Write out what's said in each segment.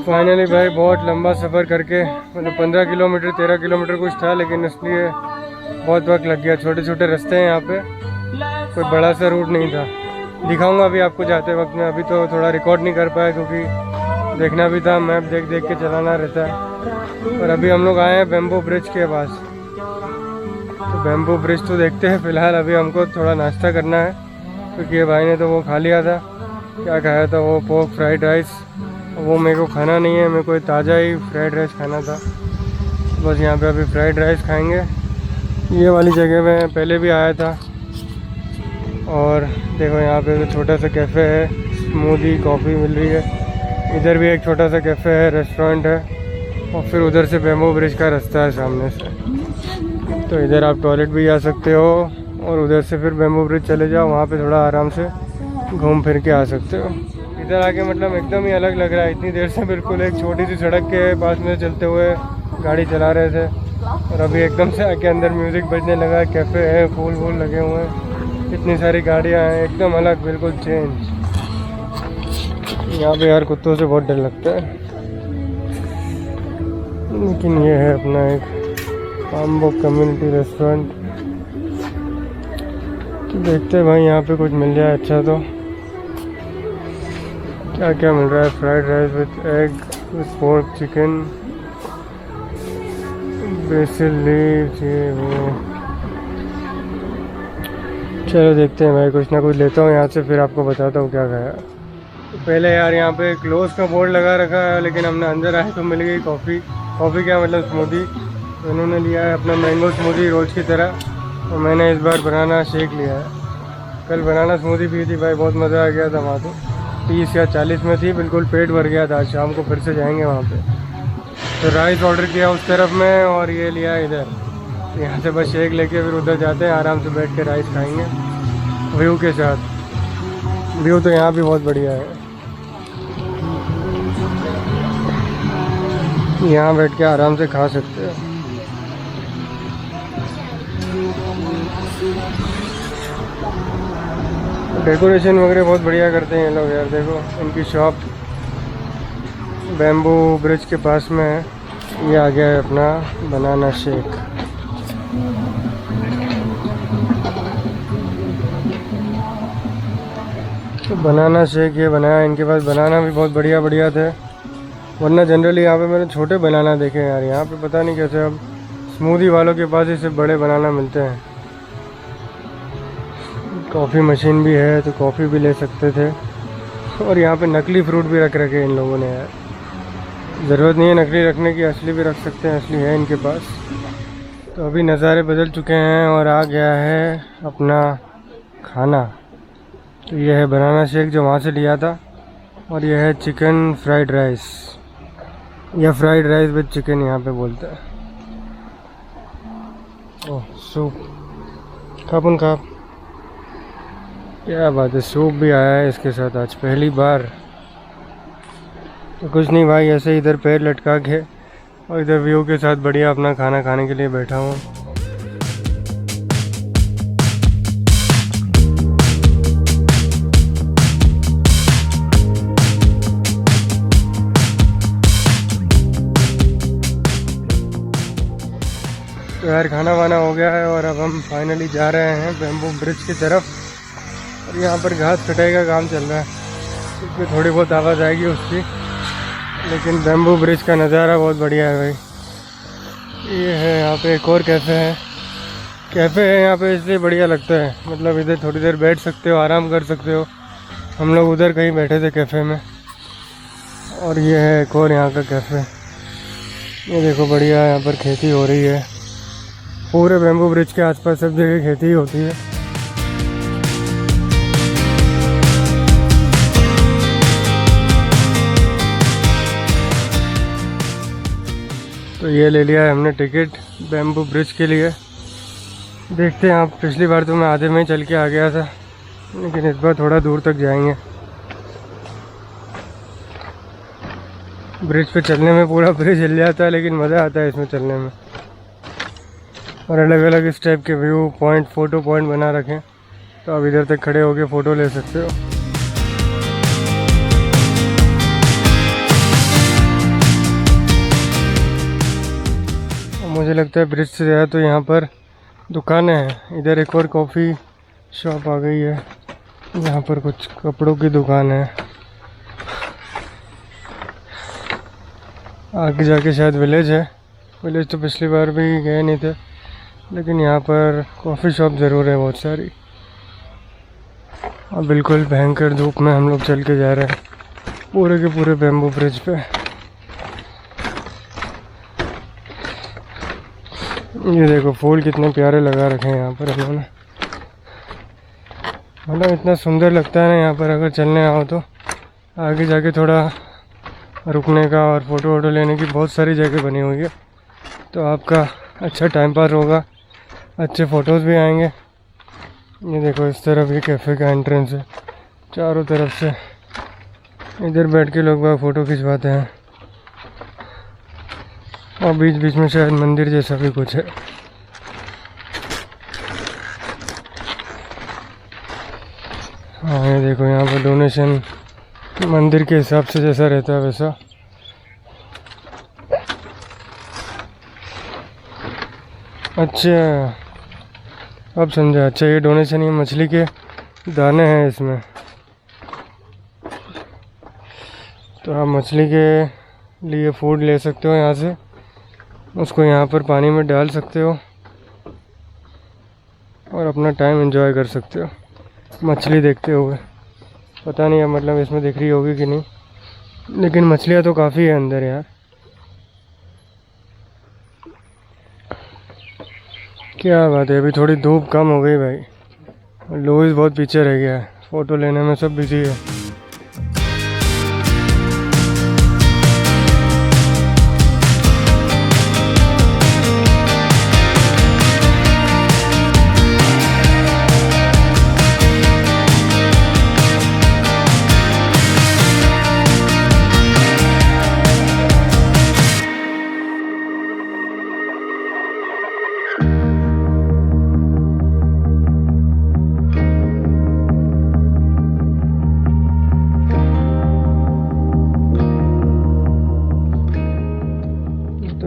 Finally भाई बहुत लंबा सफ़र करके मतलब 15 किलोमीटर 13 किलोमीटर कुछ था, लेकिन इसलिए बहुत वक्त लग गया। छोटे छोटे रास्ते हैं यहाँ पे, कोई बड़ा सा रूट नहीं था। दिखाऊंगा अभी आपको जाते वक्त में। अभी तो थोड़ा रिकॉर्ड नहीं कर पाया क्योंकि देखना भी था, मैप देख देख के चलाना रहता है। और अभी हम लोग आए हैं बैम्बू ब्रिज के पास। तो बैम्बू ब्रिज तो देखते हैं फ़िलहाल। अभी हमको थोड़ा नाश्ता करना है क्योंकि ये भाई ने तो वो खा लिया था, क्या खाया था वो, पोर्क फ्राइड राइस। वो मेरे को खाना नहीं है, मेरे को ताज़ा ही फ्राइड राइस खाना था। बस यहाँ पे अभी फ्राइड राइस खाएंगे। ये वाली जगह में पहले भी आया था। और देखो यहाँ पे तो छोटा सा कैफ़े है, स्मूदी कॉफ़ी मिल रही है। इधर भी एक छोटा सा कैफ़े है, रेस्टोरेंट है। और फिर उधर से बैम्बू ब्रिज का रास्ता है सामने से। तो इधर आप टॉयलेट भी जा सकते हो और उधर से फिर बैम्बू ब्रिज चले जाओ, वहाँ पे थोड़ा आराम से घूम फिर के आ सकते हो। इधर आके मतलब एकदम ही अलग लग रहा है। इतनी देर से बिल्कुल एक छोटी सी सड़क के पास में चलते हुए गाड़ी चला रहे थे और अभी एकदम से आके अंदर म्यूज़िक बजने लगा, कैफ़े है, फूल वूल लगे हुए हैं, इतनी सारी गाड़ियाँ हैं, एकदम अलग, बिल्कुल चेंज। यहाँ पे यार कुत्तों से बहुत डर लगता है। लेकिन ये है अपना एक पामबोक कम्युनिटी रेस्टोरेंट। तो देखते हैं भाई यहाँ पे कुछ मिल जाए अच्छा। तो क्या क्या मिल रहा है? Fried rice with egg, with pork chicken, BECIL leaves, ये वो। चलो देखते हैं भाई, कुछ ना कुछ लेता हूँ यहाँ से, फिर आपको बताता हूँ क्या खाया। तो पहले यार यहाँ पे क्लोज का बोर्ड लगा रखा है, लेकिन हमने अंदर आए तो मिल गई कॉफ़ी। कॉफ़ी क्या मतलब स्मूदी। तो इन्होंने लिया है अपना मैंगो स्मूदी रोज़ की तरह, और मैंने इस बार बनाना शेक लिया है। कल बनाना स्मूदी पी थी भाई, बहुत मज़ा आ गया था। वहाँ तो 30 या 40 में थी, बिल्कुल पेट भर गया था। शाम को फिर से जाएंगे वहाँ पे। तो राइस ऑर्डर किया उस तरफ में और ये लिया इधर। यहाँ से बस शेक लेके फिर उधर जाते हैं, आराम से बैठ के राइस खाएंगे व्यू के साथ। व्यू तो यहाँ भी बहुत बढ़िया है, यहाँ बैठ के आराम से खा सकते हैं। डेकोरेशन वगैरह बहुत बढ़िया करते हैं ये लोग यार। देखो इनकी शॉप बैम्बू ब्रिज के पास में है। ये आ गया है अपना बनाना शेक। तो बनाना शेक ये बनाया इनके पास। बनाना भी बहुत बढ़िया बढ़िया थे, वरना जनरली यहाँ पे मैंने छोटे बनाना देखे यार। यहाँ पे पता नहीं कैसे अब स्मूदी वालों के पास ही सिर्फ बड़े बनाना मिलते हैं। कॉफ़ी मशीन भी है तो कॉफ़ी भी ले सकते थे। और यहाँ पे नकली फ्रूट भी रख रखे इन लोगों ने यार। ज़रूरत नहीं है नकली रखने की, असली भी रख सकते हैं, असली है इनके पास। तो अभी नज़ारे बदल चुके हैं और आ गया है अपना खाना। तो ये है बनाना शेक जो वहाँ से लिया था, और ये है चिकन फ्राइड राइस, या फ्राइड राइस विद चिकन यहाँ पे बोलते हैं। ओह सूप, खापुन खाप, क्या बात है। सूप भी आया है इसके साथ आज पहली बार। तो कुछ नहीं भाई, ऐसे ही इधर पैर लटका के और इधर व्यू के साथ बढ़िया अपना खाना खाने के लिए बैठा हूँ। तो यार खाना वाना हो गया है और अब हम फाइनली जा रहे हैं बैम्बू ब्रिज की तरफ। और यहाँ पर घास कटाई का काम चल रहा है, इसमें थोड़ी बहुत आवाज़ आएगी उसकी, लेकिन बैम्बू ब्रिज का नज़ारा बहुत बढ़िया है भाई। ये है यहाँ पे एक और कैफ़े है। कैफ़े है यहाँ पे इसलिए बढ़िया लगता है, मतलब इधर थोड़ी देर बैठ सकते हो, आराम कर सकते हो। हम लोग उधर कहीं बैठे थे कैफ़े में। और ये है एक और यहाँ का कैफ़े। ये देखो बढ़िया, यहाँ पर खेती हो रही है। पूरे बैम्बू ब्रिज के आसपास सब जगह खेती ही होती है। तो ये ले लिया है हमने टिकट बैम्बू ब्रिज के लिए। देखते हैं, आप पिछली बार तो मैं आधे में ही चल के आ गया था, लेकिन इस बार थोड़ा दूर तक जाएंगे। ब्रिज पे चलने में पूरा ब्रिज हिल जाता है, लेकिन मज़ा आता है इसमें चलने में। और अलग अलग इस टाइप के व्यू पॉइंट, फ़ोटो पॉइंट बना रखें, तो आप इधर तक खड़े होकर फ़ोटो ले सकते हो। मुझे लगता है ब्रिज से जाए तो यहाँ पर दुकानें हैं। इधर एक और कॉफ़ी शॉप आ गई है, यहाँ पर कुछ कपड़ों की दुकान है। आगे जाके शायद विलेज है। विलेज तो पिछली बार भी गए नहीं थे, लेकिन यहाँ पर कॉफ़ी शॉप ज़रूर है बहुत सारी। और बिल्कुल भयंकर धूप में हम लोग चल के जा रहे हैं पूरे के पूरे बैम्बू ब्रिज पे। ये देखो फूल कितने प्यारे लगा रखे हैं यहाँ पर इन्होंने। मतलब इतना सुंदर लगता है ना यहाँ पर। अगर चलने आओ तो आगे जाके थोड़ा रुकने का और फ़ोटो वोटो लेने की बहुत सारी जगह बनी हुई है, तो आपका अच्छा टाइम पास होगा, अच्छे फ़ोटोज़ भी आएंगे। ये देखो इस तरफ ये कैफ़े का एंट्रेंस है, चारों तरफ से इधर बैठ के लोग बाग फ़ोटो खिंचवाते हैं। और बीच बीच में शायद मंदिर जैसा भी कुछ है। हाँ ये देखो यहाँ पर डोनेशन मंदिर के हिसाब से जैसा रहता है वैसा। अच्छा अब समझा। अच्छा ये डोनेशन, ये मछली के दाने हैं इसमें, तो आप मछली के लिए फूड ले सकते हो यहाँ से, उसको यहाँ पर पानी में डाल सकते हो और अपना टाइम एंजॉय कर सकते हो मछली देखते हुए। पता नहीं अब मतलब इसमें दिख रही होगी कि नहीं, लेकिन मछलियाँ तो काफ़ी है अंदर यार। क्या बात है, अभी थोड़ी धूप कम हो गई भाई। लुइस बहुत पीछे रह गया है, फ़ोटो लेने में सब बिजी है।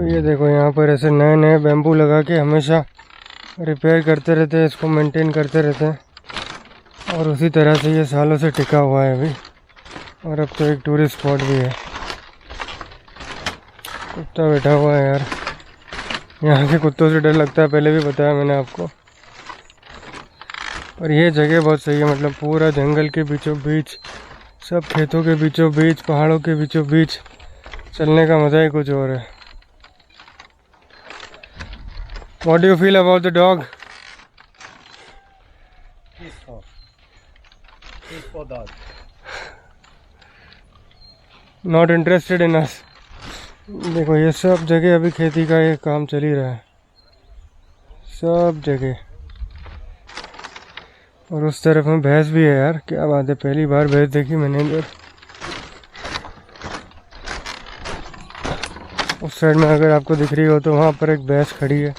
ये देखो यहाँ पर ऐसे नए नए बैम्बू लगा के हमेशा रिपेयर करते रहते हैं, इसको मेंटेन करते रहते हैं, और उसी तरह से ये सालों से टिका हुआ है अभी। और अब तो एक टूरिस्ट स्पॉट भी है। कुत्ता बैठा हुआ है यार, यहाँ के कुत्तों से डर लगता है, पहले भी बताया मैंने आपको। पर ये जगह बहुत सही है, मतलब पूरा जंगल के बीचों बीच, सब खेतों के बीचों बीच, पहाड़ों के बीचों बीच चलने का मज़ा ही कुछ और है। What do you feel about the dog? Peaceful. Peaceful dog. Not interested in us. देखो ये सब जगह अभी खेती का ये काम चल ही रहा है, सब जगह। और उस तरफ में भैंस भी है यार, क्या बात है, पहली बार भैंस देखी मैंने इधर। उस साइड में अगर आपको दिख रही हो तो वहाँ पर एक भैंस खड़ी है।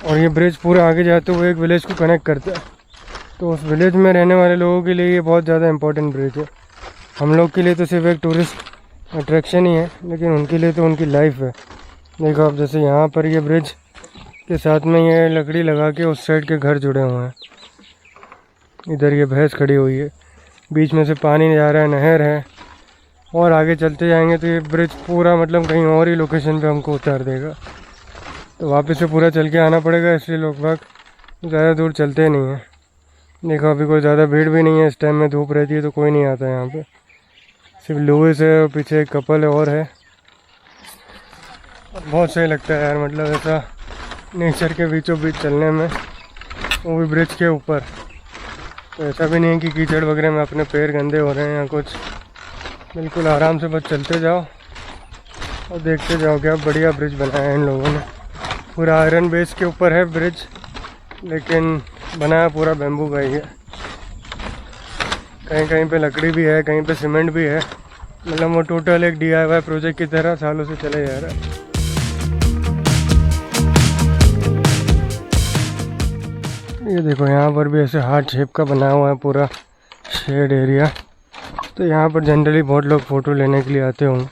और ये ब्रिज पूरा आगे जाते हुए एक विलेज को कनेक्ट करता है, तो उस विलेज में रहने वाले लोगों के लिए ये बहुत ज़्यादा इम्पोर्टेंट ब्रिज है। हम लोग के लिए तो सिर्फ एक टूरिस्ट अट्रैक्शन ही है, लेकिन उनके लिए तो उनकी लाइफ है। देखो आप, जैसे यहाँ पर ये ब्रिज के साथ में ये लकड़ी लगा के उस साइड के घर जुड़े हुए हैं। इधर ये भैंस खड़ी हुई है, बीच में से पानी जा रहा है, नहर है। और आगे चलते जाएंगे तो ये ब्रिज पूरा मतलब कहीं और ही लोकेशन पे हमको उतार देगा, तो वापस से पूरा चल के आना पड़ेगा। इसलिए लोग बाग ज़्यादा दूर चलते नहीं हैं। देखो अभी कोई ज़्यादा भीड़ भी नहीं है, इस टाइम में धूप रहती है तो कोई नहीं आता यहाँ पे, सिर्फ लुइस है और पीछे एक कपल और है। बहुत सही लगता है यार, मतलब ऐसा नेचर के बीचों बीच चलने में, वो भी ब्रिज के ऊपर। तो ऐसा भी नहीं है कि कीचड़ वगैरह में अपने पैर गंदे हो रहे हैं या कुछ, बिल्कुल आराम से बस चलते जाओ और देखते जाओ। क्या बढ़िया ब्रिज बनाया है इन लोगों ने, पूरा आयरन बेस के ऊपर है ब्रिज, लेकिन बनाया पूरा बैम्बू का ही है। कहीं कहीं पे लकड़ी भी है, कहीं पे सीमेंट भी है, मतलब वो टोटल एक DIY प्रोजेक्ट की तरह सालों से चले जा रहा है। ये देखो यहाँ पर भी ऐसे हार्ट शेप का बना हुआ है पूरा शेड एरिया, तो यहाँ पर जनरली बहुत लोग फ़ोटो लेने के लिए आते होंगे।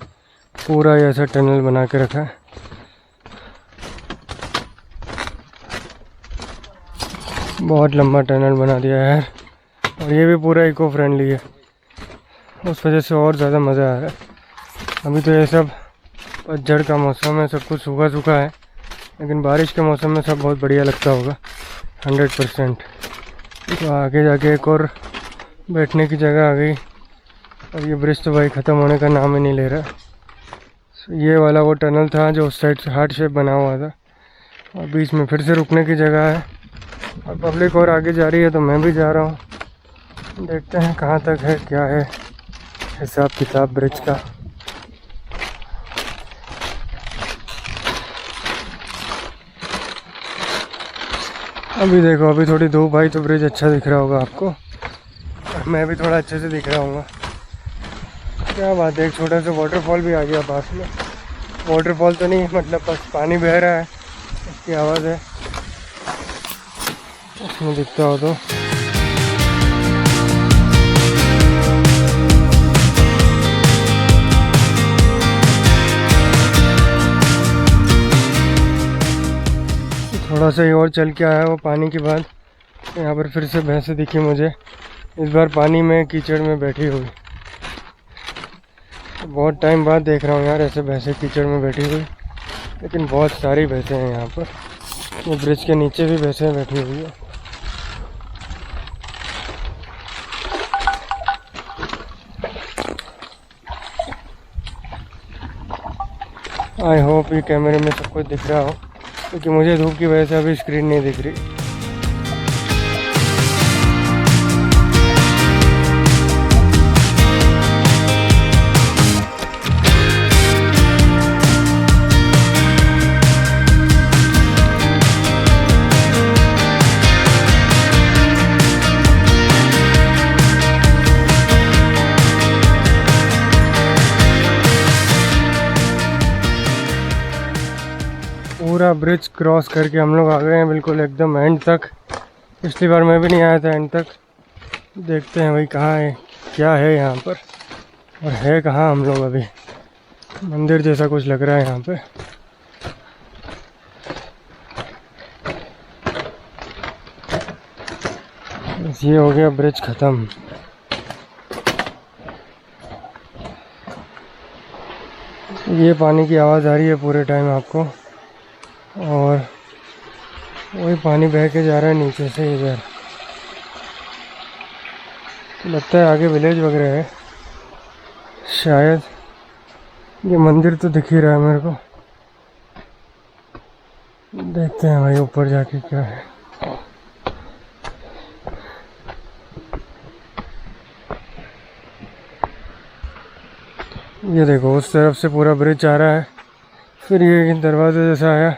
पूरा ये ऐसा टनल बना के रखा है। बहुत लंबा टनल बना दिया है यार, और ये भी पूरा इको फ्रेंडली है, उस वजह से और ज़्यादा मज़ा आ रहा है। अभी तो ये सब पतझड़ का मौसम है, सब कुछ सूखा सूखा है, लेकिन बारिश के मौसम में सब बहुत बढ़िया लगता होगा 100%। तो आगे जाके एक और बैठने की जगह आ गई। अब ये ब्रिज तो भाई ख़त्म होने का नाम ही नहीं ले रहा। ये वाला वो टनल था जो उस साइड से हार्ट शेप बना हुआ था, और बीच में फिर से रुकने की जगह है, और पब्लिक और आगे जा रही है तो मैं भी जा रहा हूँ। देखते हैं कहाँ तक है, क्या है हिसाब किताब ब्रिज का। अभी देखो, अभी थोड़ी धूप आई तो ब्रिज अच्छा दिख रहा होगा आपको, मैं भी थोड़ा अच्छे से दिख रहा हूँ। क्या बात है, एक छोटा सा वाटरफॉल भी आ गया पास में। वाटरफॉल तो नहीं, मतलब बस पानी बह रहा है, इसकी आवाज़ है, उसमें दिखता हो तो। थोड़ा सा ही और चल के आया वो पानी के बाद, यहाँ पर फिर से भैंसें दिखी मुझे, इस बार पानी में कीचड़ में बैठी हुई। बहुत टाइम बाद देख रहा हूँ यार ऐसे भैंसें कीचड़ में बैठी हुई, लेकिन बहुत सारी भैंसें हैं यहाँ पर। ये ब्रिज के नीचे भी भैंसें बैठी हुई है। आई होप ये कैमरे में सब कुछ दिख रहा हो, क्योंकि मुझे धूप की वजह से अभी स्क्रीन नहीं दिख रही। पूरा ब्रिज क्रॉस करके हम लोग आ गए हैं बिल्कुल एकदम एंड तक। पिछली बार मैं भी नहीं आया था एंड तक। देखते हैं भाई कहाँ है, क्या है यहाँ पर, और है कहाँ हम लोग। अभी मंदिर जैसा कुछ लग रहा है यहाँ पे। बस ये हो गया ब्रिज ख़त्म। ये पानी की आवाज़ आ रही है पूरे टाइम आपको, और वही पानी बह के जा रहा है नीचे से इधर। लगता है आगे विलेज वगैरह है शायद। ये मंदिर तो दिख ही रहा है मेरे को। देखते हैं भाई ऊपर जाके क्या है। ये देखो उस तरफ से पूरा ब्रिज आ रहा है, फिर ये दरवाज़ा जैसा आया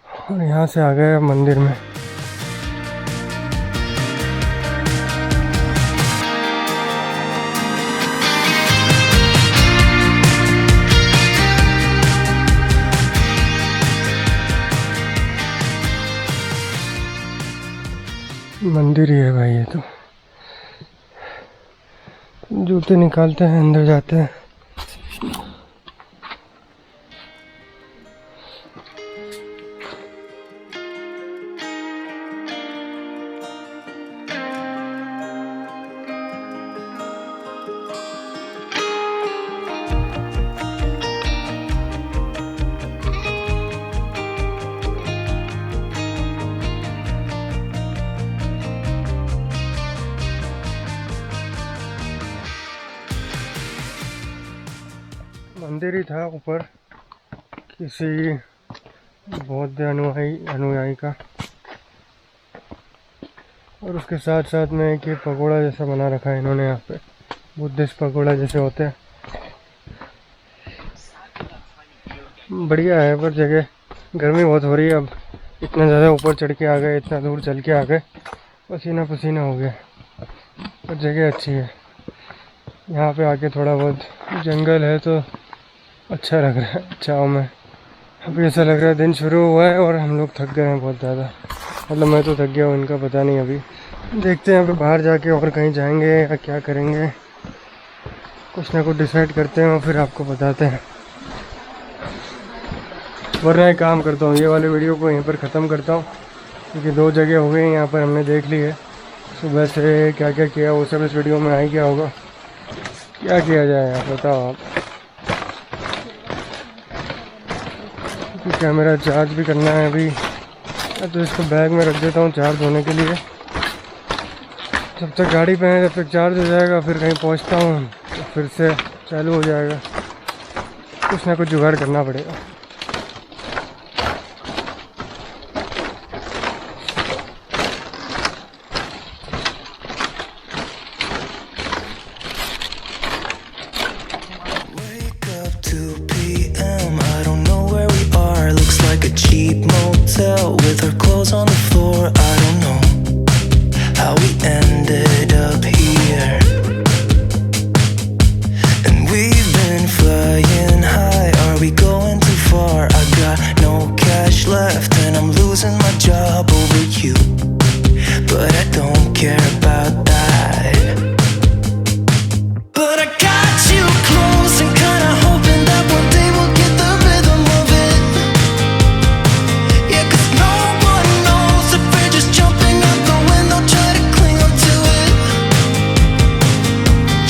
और यहाँ से आ गए मंदिर में। मंदिर ही है भाई ये तो। जूते निकालते हैं, अंदर जाते हैं। मंदिर ही था ऊपर किसी बौद्ध अनुयायी का, और उसके साथ साथ में एक ये पगोड़ा जैसा बना रखा है इन्होंने यहाँ पे, बुद्धिस्ट पगोड़ा जैसे होते हैं। बढ़िया है पर जगह, गर्मी बहुत हो रही है। अब इतना ज़्यादा ऊपर चढ़ के आ गए, इतना दूर चल के आ गए, पसीना पसीना हो गया, पर जगह अच्छी है। यहाँ पे आके थोड़ा बहुत जंगल है तो अच्छा लग रहा है छाँव में। अभी ऐसा लग रहा है दिन शुरू हुआ है और हम लोग थक गए हैं बहुत ज़्यादा। मतलब मैं तो थक गया हूँ, इनका पता नहीं। अभी देखते हैं, अभी बाहर जाके और कहीं जाएंगे या क्या करेंगे। कुछ ना कुछ डिसाइड करते हैं और फिर आपको बताते हैं। वरना एक काम करता हूँ, ये वाले वीडियो को यहीं पर ख़त्म करता हूँ, क्योंकि 2 जगह हो गई यहाँ पर हमने देख ली है। सुबह से क्या क्या किया वो सब इस वीडियो में आ ही गया होगा। क्या किया जाए आप बताओ आप। कैमरा चार्ज भी करना है अभी, तो इसको बैग में रख देता हूँ चार्ज होने के लिए। जब तक गाड़ी पे है, जब तक चार्ज हो जाएगा, फिर कहीं पहुँचता हूँ तो फिर से चालू हो जाएगा। कुछ ना कुछ जुगाड़ करना पड़ेगा। Wake up 2 p.m. I don't know where we are. Looks like a cheap motel with our clothes on the floor. I don't know how we ended up here. And we've been flying high. Are we going too far? I got no cash left and I'm losing my job over you. But I don't care about that. But I got you close and kinda hoping that one day we'll get the rhythm of it. Yeah, 'cause no one knows if we're just jumping out the window, try to cling on to it.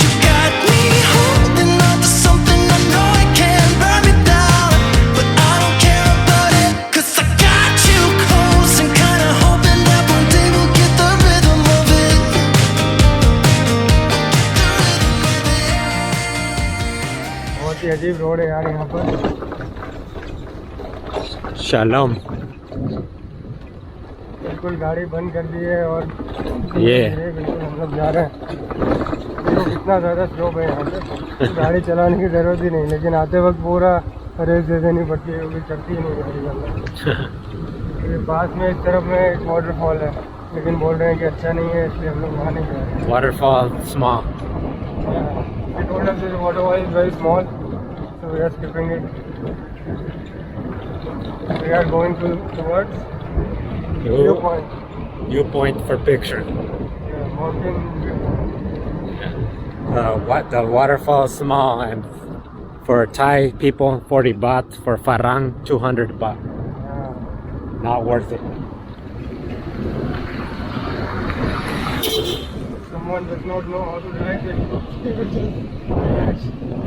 You got me holding on to something I know it can burn me down, but I don't care about it, 'cause I got you close and kinda hoping that one day we'll get the rhythm of it. बहुत ही अजीब road है यार यहाँ पर। Shalom. बिल्कुल गाड़ी बंद कर दी है और ये बिल्कुल हम लोग जा रहे हैं। देखो कितना ज़्यादा स्लोप है यहाँ पे, गाड़ी चलाने की ज़रूरत ही नहीं, लेकिन आते वक्त पूरा रेस दे देनी पड़ती है क्योंकि चलती ही नहीं गाड़ी अंदर। ये पास में इस तरफ में एक वाटरफॉल है, लेकिन बोल रहे हैं कि अच्छा नहीं है, इसलिए हम लोग वहाँ नहीं जा रहे हैं। waterfall small. They told us this waterfall is very small, so we are skipping it. We are going towards viewpoint. Viewpoint for picture. Yeah, walking. What the waterfall is small, and for Thai people 40 baht, for Farang 200 baht. Yeah. Not worth it. Someone does not know how to drive it.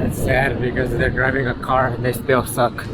It's sad because they're driving a car and they still suck.